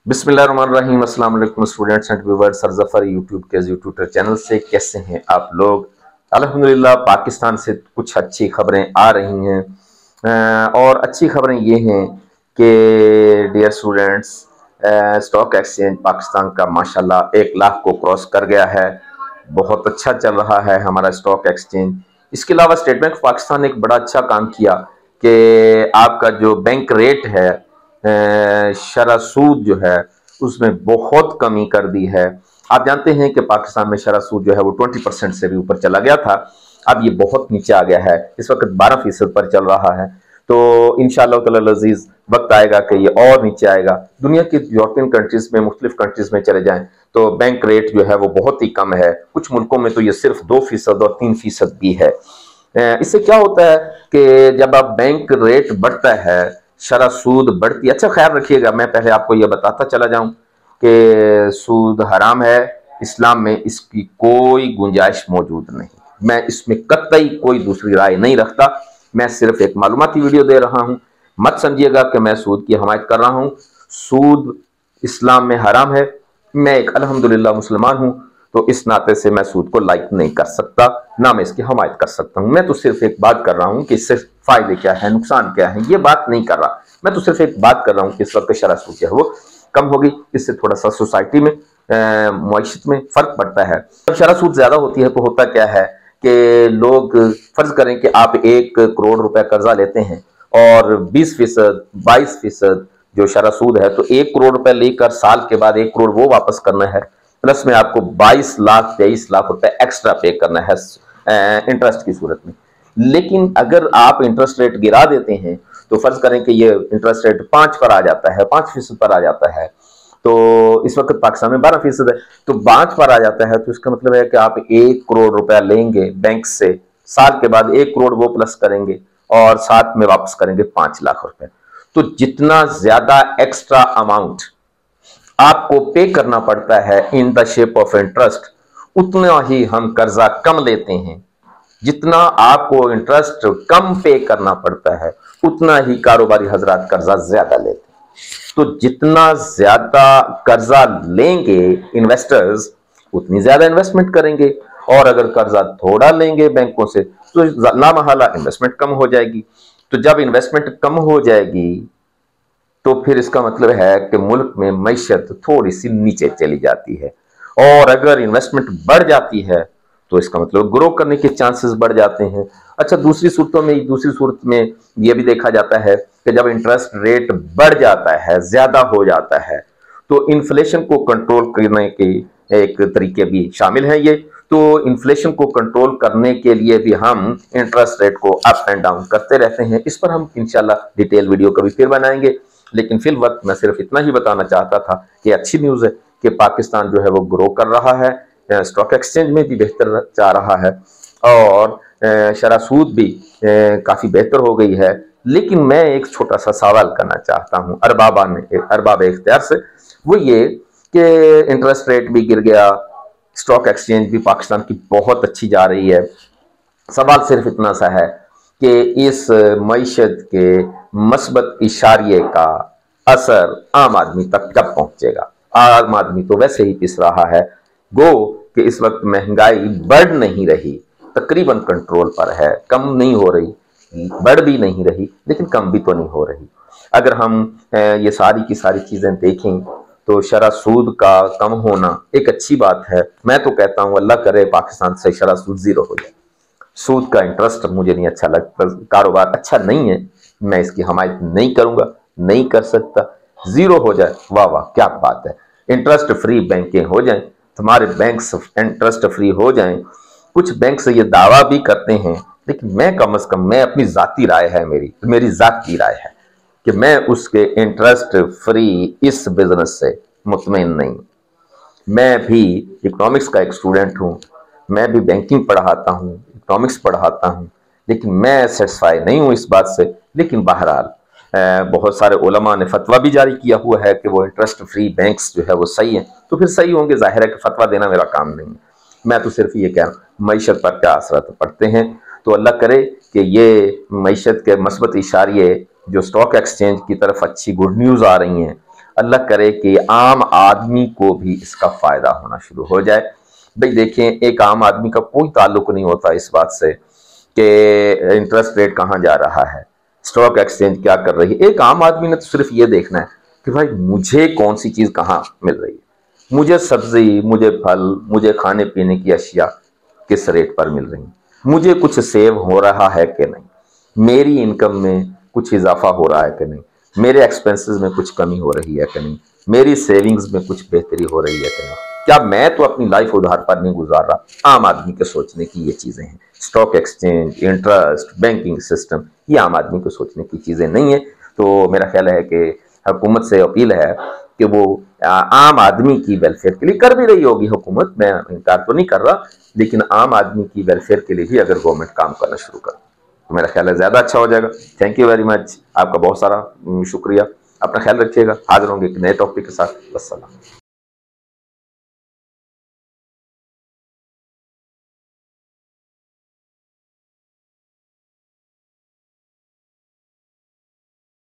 बिस्मिल्लाहिर्रहमानिर्रहीम। अस्सलाम वालेकुम students and viewers. Sir Zafar YouTube के यूट्यूब चैनल से कैसे हैं आप लोग। अल्हम्दुलिल्लाह पाकिस्तान से कुछ अच्छी खबरें आ रही हैं और अच्छी खबरें ये हैं कि dear students, stock exchange Pakistan का माशाल्लाह 1 लाख को क्रॉस कर गया है। बहुत अच्छा चल रहा है हमारा स्टॉक एक्सचेंज। इसके अलावा स्टेट बैंक ऑफ पाकिस्तान ने एक बड़ा अच्छा काम किया कि आपका जो बैंक रेट है, शरह सूद जो है उसमें बहुत कमी कर दी है। आप जानते हैं कि पाकिस्तान में शरह सूद जो है वो 20% से भी ऊपर चला गया था, अब ये बहुत नीचे आ गया है, इस वक्त 12% पर चल रहा है। तो इंशाअल्लाह ताला अज़ीज़ वक्त आएगा कि ये और नीचे आएगा। दुनिया की यूरोपियन कंट्रीज में, मुख्तलिफ कंट्रीज में चले जाएं तो बैंक रेट जो है वो बहुत ही कम है। कुछ मुल्कों में तो ये सिर्फ 2% और 3% भी है। इससे क्या होता है कि जब आप बैंक रेट बढ़ता है, शरह सूद बढ़ती है। अच्छा ख्याल रखिएगा, मैं पहले आपको यह बताता चला जाऊं कि सूद हराम है, इस्लाम में इसकी कोई गुंजाइश मौजूद नहीं। मैं इसमें कतई कोई दूसरी राय नहीं रखता, मैं सिर्फ एक मालूमाती वीडियो दे रहा हूं। मत समझिएगा कि मैं सूद की हमायत कर रहा हूं। सूद इस्लाम में हराम है। मैं एक अल्हम्दुलिल्लाह मुसलमान हूं, तो इस नाते से मैं सूद को लाइक नहीं कर सकता, ना मैं इसकी हमायत कर सकता हूं। मैं तो सिर्फ एक बात कर रहा हूं कि इससे फायदे क्या है, नुकसान क्या है, ये बात नहीं कर रहा। मैं तो सिर्फ एक बात कर रहा हूं कि इस वक्त शरह सूद जो है वो कम होगी। इससे थोड़ा सा सोसाइटी में, मुआशरत में फर्क पड़ता है। जब शरह सूद ज्यादा होती है तो होता क्या है कि लोग, फर्ज करें कि आप 1 करोड़ रुपए कर्जा लेते हैं और 20%, 22% जो शरह सूद है, तो 1 करोड़ रुपए लेकर साल के बाद 1 करोड़ वो वापस करना है, प्लस में आपको 22 लाख 23 लाख रुपए एक्स्ट्रा पे करना है इंटरेस्ट की सूरत में। लेकिन अगर आप इंटरेस्ट रेट गिरा देते हैं तो फर्ज करें कि ये इंटरेस्ट रेट 5 पर आ जाता है, 5% पर आ जाता है, तो इस वक्त पाकिस्तान में 12% है, तो 5 पर आ जाता है, तो इसका मतलब है कि आप 1 करोड़ रुपया लेंगे बैंक से, साल के बाद 1 करोड़ वो प्लस करेंगे और साथ में वापस करेंगे 5 लाख रुपए। तो जितना ज्यादा एक्स्ट्रा अमाउंट आपको पे करना पड़ता है in the shape of interest, उतना ही हम कर्जा कम लेते हैं। जितना आपको इंटरेस्ट कम पे करना पड़ता है, उतना ही कारोबारी हजरात कर्जा ज्यादा लेते हैं। तो जितना ज्यादा कर्जा लेंगे इन्वेस्टर्स, उतनी ज्यादा इन्वेस्टमेंट करेंगे, और अगर कर्जा थोड़ा लेंगे बैंकों से तो लामहला इन्वेस्टमेंट कम हो जाएगी। तो जब इन्वेस्टमेंट कम हो जाएगी तो फिर इसका मतलब है कि मुल्क में मईशत थोड़ी सी नीचे चली जाती है, और अगर इन्वेस्टमेंट बढ़ जाती है तो इसका मतलब ग्रो करने के चांसेस बढ़ जाते हैं। अच्छा, दूसरी सूरत में यह भी देखा जाता है कि जब इंटरेस्ट रेट बढ़ जाता है, ज्यादा हो जाता है, तो इन्फ्लेशन को कंट्रोल करने के एक तरीके भी शामिल हैं ये। तो इन्फ्लेशन को कंट्रोल करने के लिए भी हम इंटरेस्ट रेट को अप एंड डाउन करते रहते हैं। इस पर हम इंशाल्लाह डिटेल वीडियो कभी फिर बनाएंगे, लेकिन फिल वक्त मैं सिर्फ इतना ही बताना चाहता था कि अच्छी न्यूज़ है कि पाकिस्तान जो है वो ग्रो कर रहा है, स्टॉक एक्सचेंज में भी बेहतर जा रहा है, और शरह सूद भी काफ़ी बेहतर हो गई है। लेकिन मैं एक छोटा सा सवाल करना चाहता हूँ अरबाब इख्तियार से, वो ये कि इंटरेस्ट रेट भी गिर गया, स्टॉक एक्सचेंज भी पाकिस्तान की बहुत अच्छी जा रही है। सवाल सिर्फ इतना सा है कि इस मईशत के मस्बत इशारिये का असर आम आदमी तक कब पहुंचेगा। आम आदमी तो वैसे ही पिस रहा है, गो कि इस वक्त महंगाई बढ़ नहीं रही, तकरीबन कंट्रोल पर है, कम नहीं हो रही, बढ़ भी नहीं रही, लेकिन कम भी तो नहीं हो रही। अगर हम ये सारी की सारी चीजें देखें तो शरह सूद का कम होना एक अच्छी बात है। मैं तो कहता हूं अल्लाह करे पाकिस्तान से शरह सूद 0 हो जाए। सूद का इंटरेस्ट मुझे नहीं अच्छा लगता, कारोबार अच्छा नहीं है, मैं इसकी हमायत नहीं करूंगा, नहीं कर सकता। 0 हो जाए, वाह वाह क्या बात है। इंटरेस्ट फ्री बैंकें हो जाएं, तुम्हारे बैंक्स इंटरेस्ट फ्री हो जाएं। कुछ बैंक से ये दावा भी करते हैं, लेकिन मैं कम से कम, मैं अपनी जाती राय है, मेरी जाती राय है कि मैं उसके इंटरेस्ट फ्री इस बिजनेस से मुतमईन नहीं। मैं भी इकोनॉमिक्स का एक स्टूडेंट हूँ, मैं भी बैंकिंग पढ़ाता हूँ, इकोनॉमिक्स पढ़ाता हूँ, लेकिन मैं सेटिस्फाई नहीं हूँ इस बात से। लेकिन बहरहाल बहुत सारे उलमा ने फतवा भी जारी किया हुआ है कि वो इंटरेस्ट फ्री बैंक्स जो है वो सही है, तो फिर सही होंगे। जाहिर है कि फतवा देना मेरा काम नहीं है, मैं तो सिर्फ ये कह रहा हूँ मईशत पर क्या असर पड़ते हैं। तो अल्लाह करे कि ये मईशत के मस्बत इशारिये जो स्टॉक एक्सचेंज की तरफ अच्छी गुड न्यूज़ आ रही हैं, अल्लाह करे कि आम आदमी को भी इसका फायदा होना शुरू हो जाए। भाई देखें, एक आम आदमी का कोई ताल्लुक नहीं होता इस बात से कि इंटरेस्ट रेट कहाँ जा रहा है, स्टॉक एक्सचेंज क्या कर रही है। एक आम आदमी ने तो सिर्फ ये देखना है कि भाई मुझे कौन सी चीज कहाँ मिल रही है, मुझे सब्जी, मुझे फल, मुझे खाने पीने की अशिया किस रेट पर मिल रही है, मुझे कुछ सेव हो रहा है कि नहीं, मेरी इनकम में कुछ इजाफा हो रहा है कि नहीं, मेरे एक्सपेंसेस में कुछ कमी हो रही है कि नहीं, मेरी सेविंग्स में कुछ बेहतरी हो रही है कि नहीं, क्या मैं तो अपनी लाइफ उधार पर नहीं गुजार रहा। आम आदमी के सोचने की ये चीजें हैं। Stock exchange, interest, banking system, ये आम आदमी को सोचने की चीजें नहीं है। तो मेरा ख्याल है कि हुकूमत से अपील है कि वो आम आदमी की वेलफेयर के लिए कर भी रही होगी हुकूमत, मैं इनकार तो नहीं कर रहा, लेकिन आम आदमी की वेलफेयर के लिए भी अगर गवर्नमेंट काम करना शुरू करे तो मेरा ख्याल है ज्यादा अच्छा हो जाएगा। थैंक यू वेरी मच, आपका बहुत सारा शुक्रिया। अपना ख्याल रखिएगा। हाजिर होंगे एक नए टॉपिक के साथ। वस्सलाम।